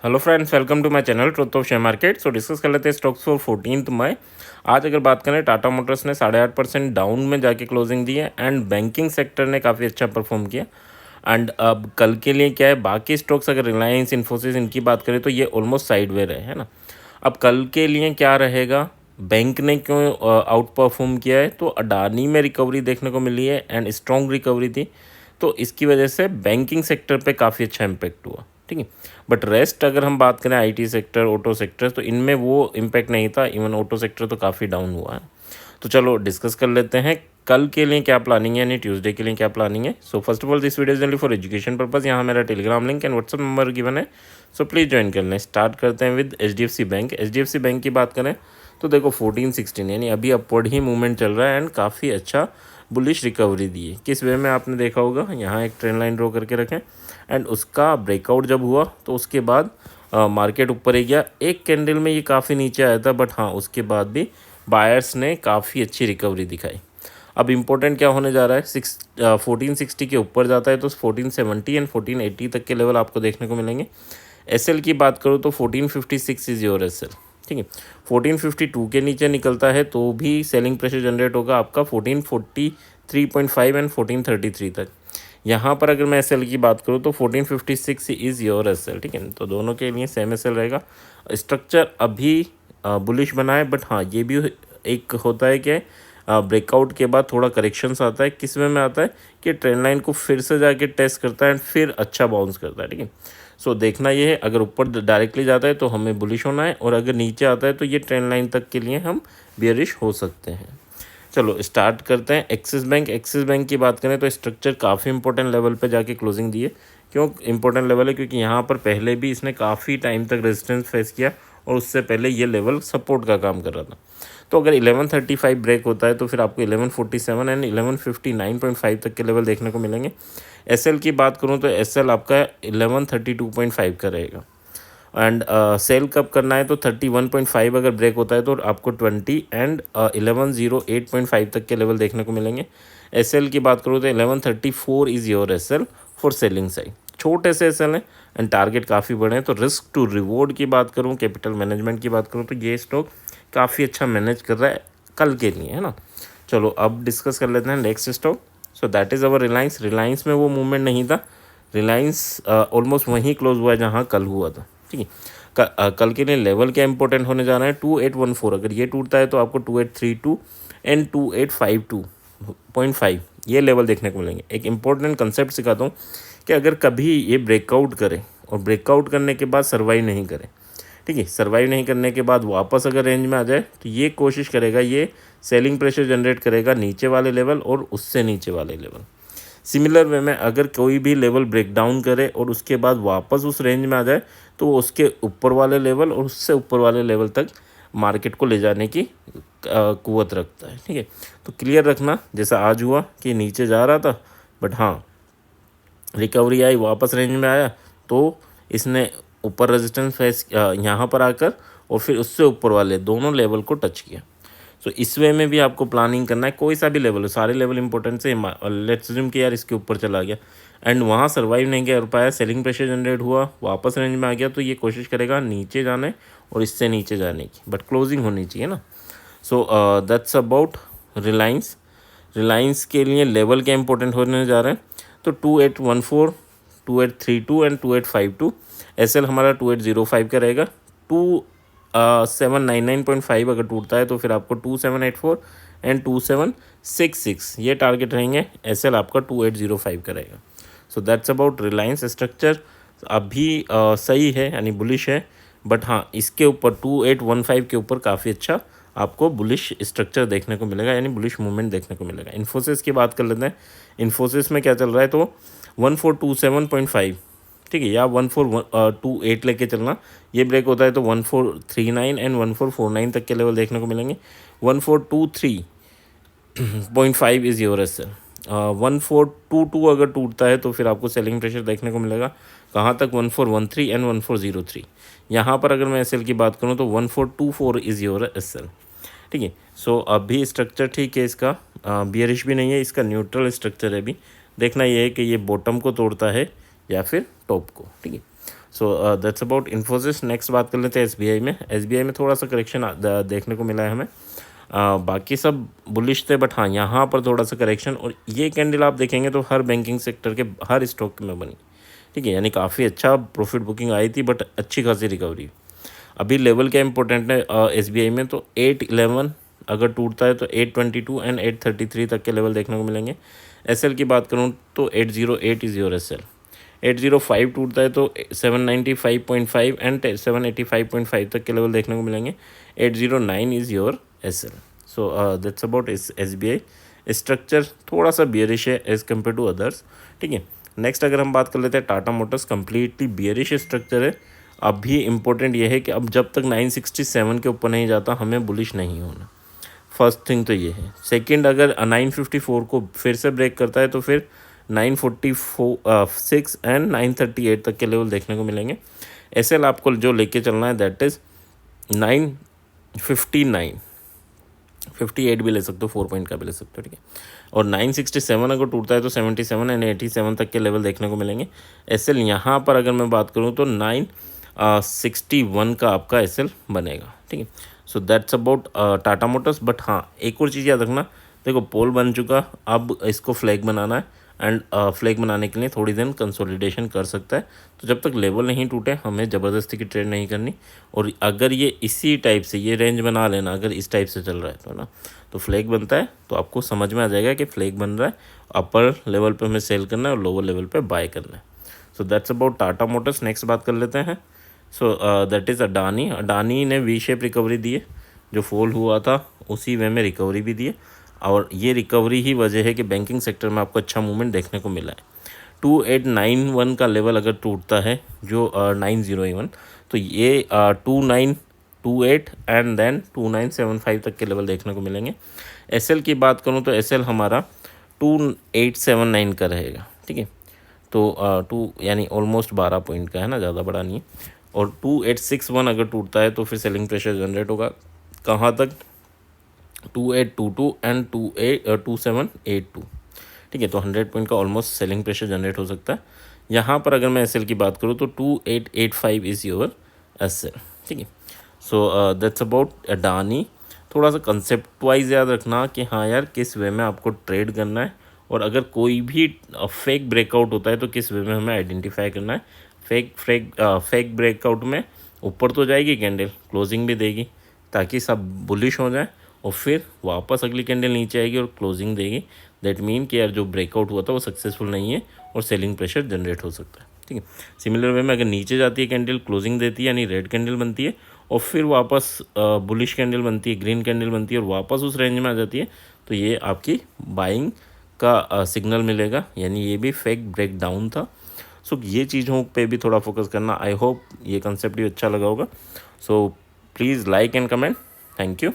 Hello friends, welcome to my channel truth of share market. So discuss कर लेते हैं stocks for 14 मई। आज अगर बात करें, टाटा मोटर्स ने 8.5% डाउन में जाके क्लोजिंग दी है एंड बैंकिंग सेक्टर ने काफ़ी अच्छा परफॉर्म किया। एंड अब कल के लिए क्या है, बाकी स्टॉक्स अगर रिलायंस, इन्फोसिस इनकी बात करें तो ये ऑलमोस्ट साइडवे रहे, है ना। अब कल के लिए क्या रहेगा, बैंक ने क्यों आउट परफॉर्म किया है, तो अडानी में रिकवरी देखने को मिली है एंड स्ट्रॉन्ग रिकवरी थी, तो इसकी वजह से बैंकिंग सेक्टर पे काफ़ी अच्छा इम्पैक्ट हुआ, ठीक है। बट रेस्ट अगर हम बात करें आईटी सेक्टर, ऑटो सेक्टर, तो इनमें वो इम्पैक्ट नहीं था। इवन ऑटो सेक्टर तो काफ़ी डाउन हुआ है। तो चलो डिस्कस कर लेते हैं कल के लिए क्या प्लानिंग है, यानी ट्यूसडे के लिए क्या प्लानिंग है। So first of all, this video is only for education purpose. यहाँ मेरा Telegram link and WhatsApp number given है, सो प्लीज़ ज्वाइन कर लें। स्टार्ट करते हैं with HDFC bank. HDFC bank की बात करें तो देखो 14-16 यानी अभी अपवर्ड ही मूवमेंट चल रहा है एंड काफ़ी अच्छा बुलिश रिकवरी दी है। किस वे में आपने देखा होगा, यहाँ एक ट्रेंड लाइन ड्रॉ करके रखें एंड उसका ब्रेकआउट जब हुआ तो उसके बाद मार्केट ऊपर ही गया। एक कैंडल में ये काफ़ी नीचे आया था, बट हाँ उसके बाद भी बायर्स ने काफ़ी अच्छी रिकवरी दिखाई। अब इम्पोर्टेंट क्या होने जा रहा है, 1460 के ऊपर जाता है तो 1470 एंड 1480 तक के लेवल आपको देखने को मिलेंगे। एसएल की बात करूँ तो 1456 इज़ योर एसएल, ठीक है। 1452 के नीचे निकलता है तो भी सेलिंग प्रेशर जनरेट होगा आपका 1443.5 एंड 1433 तक। यहाँ पर अगर मैं एसएल की बात करूँ तो 1456 इज़ योर एसएल, ठीक है। तो दोनों के लिए सेम एसएल रहेगा। स्ट्रक्चर अभी बुलिश बना है, बट हाँ ये भी एक होता है कि ब्रेकआउट के बाद थोड़ा करेक्शंस आता है। किस वे में आता है कि ट्रेंड लाइन को फिर से जाके टेस्ट करता है एंड फिर अच्छा बाउंस करता है, ठीक है। सो देखना ये है, अगर ऊपर डायरेक्टली जाता है तो हमें बुलिश होना है, और अगर नीचे आता है तो ये ट्रेंड लाइन तक के लिए हम बियरिश हो सकते हैं। चलो स्टार्ट करते हैं एक्सिस बैंक। एक्सिस बैंक की बात करें तो स्ट्रक्चर काफ़ी इंपॉर्टेंट लेवल पे जाके क्लोजिंग दी है। क्यों इंपॉर्टेंट लेवल है, क्योंकि यहाँ पर पहले भी इसने काफ़ी टाइम तक रेजिस्टेंस फेस किया और उससे पहले ये लेवल सपोर्ट का काम कर रहा था। तो अगर 1135 ब्रेक होता है तो फिर आपको 1147 एंड 1159.5 तक के लेवल देखने को मिलेंगे। एसएल की बात करूँ तो एसएल आपका 1132.5 का रहेगा। एंड सेल कब करना है तो 31.5 अगर ब्रेक होता है तो आपको 20 एंड 1108.5 तक के लेवल देखने को मिलेंगे। एसएल की बात करूँ तो 1134 is your SL for selling side. छोटे से एसएल हैं एंड टारगेट काफ़ी बड़े हैं। तो रिस्क टू रिवॉर्ड की बात करूँ, कैपिटल मैनेजमेंट की बात करूँ, तो ये स्टॉक काफ़ी अच्छा मैनेज कर रहा है कल के लिए, है ना। चलो अब डिस्कस कर लेते हैं next stock. So that is our Reliance. Reliance में वो मूवमेंट नहीं था। रिलायंस ऑलमोस्ट वहीं क्लोज हुआ है जहाँ कल हुआ था, ठीक है। कल के लिए लेवल क्या इंपॉर्टेंट होने जा रहा है, 2814 अगर ये टूटता है तो आपको 2832 एंड 2852.5 ये लेवल देखने को मिलेंगे। एक इंपॉर्टेंट कंसेप्ट सिखाता हूँ कि अगर कभी ये ब्रेकआउट करे और ब्रेकआउट करने के बाद सर्वाइव नहीं करे, ठीक है, सर्वाइव नहीं करने के बाद वापस अगर रेंज में आ जाए तो ये कोशिश करेगा, ये सेलिंग प्रेशर जनरेट करेगा नीचे वाले लेवल और उससे नीचे वाले लेवल। सिमिलर वे में अगर कोई भी लेवल ब्रेक डाउन करे और उसके बाद वापस उस रेंज में आ जाए तो वो उसके ऊपर वाले लेवल और उससे ऊपर वाले लेवल तक मार्केट को ले जाने की कुव्वत रखता है, ठीक है। तो क्लियर रखना, जैसा आज हुआ कि नीचे जा रहा था बट हाँ रिकवरी आई, वापस रेंज में आया तो इसने ऊपर रेजिस्टेंस फेस यहाँ पर आकर और फिर उससे ऊपर वाले दोनों लेवल को टच किया। सो इस वे में भी आपको प्लानिंग करना है, कोई सा भी लेवल हो, सारे लेवल इंपॉर्टेंट से। लेट्स अज्यूम कि यार इसके ऊपर चला गया एंड वहाँ सर्वाइव नहीं कर पाया, सेलिंग प्रेशर जनरेट हुआ, वापस रेंज में आ गया, तो ये कोशिश करेगा नीचे जाने और इससे नीचे जाने की, बट क्लोजिंग होनी चाहिए ना। सो दैट्स अबाउट रिलायंस। रिलायंस के लिए लेवल क्या इंपॉर्टेंट होने जा रहे हैं, तो 2814, 2832 एंड 2852। एसएल हमारा 2805 का रहेगा। 799.5 अगर टूटता है तो फिर आपको 2784 एंड 2766 ये टारगेट रहेंगे। एसएल आपका 2805 का रहेगा। सो दैट्स अबाउट रिलायंस। स्ट्रक्चर अभी सही है यानी बुलिश है, बट हाँ इसके ऊपर 2815 के ऊपर काफ़ी अच्छा आपको बुलिश स्ट्रक्चर देखने को मिलेगा, यानी बुलिश मूवमेंट देखने को मिलेगा। इन्फोसिस की बात कर लेते हैं। इन्फोसिस में क्या चल रहा है, तो 1427.5, ठीक है, या 1428 लेके चलना। ये ब्रेक होता है तो 1439 एंड 1449 तक के लेवल देखने को मिलेंगे। 1423.5 इज़ योर एसएल। 1422 अगर टूटता है तो फिर आपको सेलिंग प्रेशर देखने को मिलेगा। कहाँ तक, 1413 एंड 1403। यहाँ पर अगर मैं एसएल की बात करूँ तो 1424 इज़ योर एसएल, ठीक है। सो अभी स्ट्रक्चर ठीक है इसका, बियरिश भी नहीं है, इसका न्यूट्रल स्ट्रक्चर है। अभी देखना ये है कि ये बॉटम को तोड़ता है या फिर टॉप को, ठीक है। सो दैट्स अबाउट इन्फोसिस। नेक्स्ट बात कर लेते हैं एसबीआई में। एसबीआई में थोड़ा सा करेक्शन देखने को मिला है हमें। बाकी सब बुलिश थे, बट हाँ यहाँ पर थोड़ा सा करेक्शन। और ये कैंडल आप देखेंगे तो हर बैंकिंग सेक्टर के हर स्टॉक में बनी, ठीक है, यानी काफ़ी अच्छा प्रॉफिट बुकिंग आई थी, बट अच्छी खासी रिकवरी। अभी लेवल क्या इंपॉर्टेंट है एसबीआई में, तो 811 अगर टूटता है तो 822 एंड 833 तक के लेवल देखने को मिलेंगे। एसएल की बात करूँ तो 808 इज़ योर एसएल। 805 टूटता है तो 795.5 एंड 785.5 तक के लेवल देखने को मिलेंगे। 809 is your SL. So that's about SBI. Structure थोड़ा सा बियरिश है एज़ कम्पेयर टू अदर्स, ठीक है। नेक्स्ट अगर हम बात कर लेते हैं Tata Motors, completely bearish structure है। अभी इम्पोर्टेंट ये है कि अब जब तक 967 के ऊपर नहीं जाता हमें बुलिश नहीं होना। फर्स्ट थिंग तो ये है। सेकंड, अगर 954 को फिर से ब्रेक करता है तो फिर 946 एंड 938 तक के लेवल देखने को मिलेंगे। एसएल आपको जो लेके चलना है दैट इज़ 959, 58 भी ले सकते हो, 4 पॉइंट का भी ले सकते हो, ठीक है। और 967 अगर टूटता है तो 77 एंड 87 तक के लेवल देखने को मिलेंगे। एसएल यहाँ पर अगर मैं बात करूँ तो 961 का आपका एसएल बनेगा, ठीक है। सो that's about Tata Motors. But हाँ एक और चीज़ याद रखना, देखो पोल बन चुका, अब इसको फ्लैग बनाना है एंड फ्लैग बनाने के लिए थोड़ी दिन कंसोलिडेशन कर सकता है। तो जब तक लेवल नहीं टूटे हमें ज़बरदस्ती की ट्रेड नहीं करनी। और अगर ये इसी टाइप से ये रेंज बना लेना, अगर इस टाइप से चल रहा है तो ना, तो फ्लैग बनता है तो आपको समझ में आ जाएगा कि फ्लैग बन रहा है, अपर लेवल पे हमें सेल करना है और लोअर लेवल पे बाय करना है। सो that's about Tata Motors. Next बात कर लेते हैं। So that is Adani. Adani ने वी शेप रिकवरी दी है, जो फॉल हुआ था उसी वे में रिकवरी भी दी है। और ये रिकवरी ही वजह है कि बैंकिंग सेक्टर में आपको अच्छा मूवमेंट देखने को मिला है। 2891 का लेवल अगर टूटता है जो 901, तो ये 2928 एंड देन 2975 तक के लेवल देखने को मिलेंगे। एसएल की बात करूँ तो एसएल हमारा 2879 का रहेगा, ठीक है। तो यानी ऑलमोस्ट 12 पॉइंट का है ना, ज़्यादा बड़ा नहीं है। और 2861 अगर टूटता है तो फिर सेलिंग प्रेशर जनरेट होगा कहाँ तक, 2822 एंड 2782, ठीक है। तो 100 पॉइंट का ऑलमोस्ट सेलिंग प्रेशर जनरेट हो सकता है। यहाँ पर अगर मैं एसएल की बात करूँ तो 2885 इज़ योर एसएल, ठीक है। सो दैट्स अबाउट अडानी। थोड़ा सा कंसेप्ट वाइज याद रखना कि हाँ यार किस वे में आपको ट्रेड करना है, और अगर कोई भी फेक ब्रेकआउट होता है तो किस वे में हमें आइडेंटिफाई करना है। फेक ब्रेकआउट में ऊपर तो जाएगी कैंडल, क्लोजिंग भी देगी ताकि सब बुलिश हो जाए, और फिर वापस अगली कैंडल नीचे आएगी और क्लोजिंग देगी। दैट मीन कि यार जो ब्रेकआउट हुआ था वो सक्सेसफुल नहीं है और सेलिंग प्रेशर जनरेट हो सकता है, ठीक है। सिमिलर वे में अगर नीचे जाती है कैंडल, क्लोजिंग देती है यानी रेड कैंडल बनती है, और फिर वापस बुलिश कैंडल बनती है, ग्रीन कैंडल बनती है और वापस उस रेंज में आ जाती है, तो ये आपकी बाइंग का सिग्नल मिलेगा, यानी ये भी फेक ब्रेक डाउन था। सो ये चीज़ों पे भी थोड़ा फोकस करना। आई होप ये कंसेप्ट भी अच्छा लगा होगा। So please like and comment. Thank you.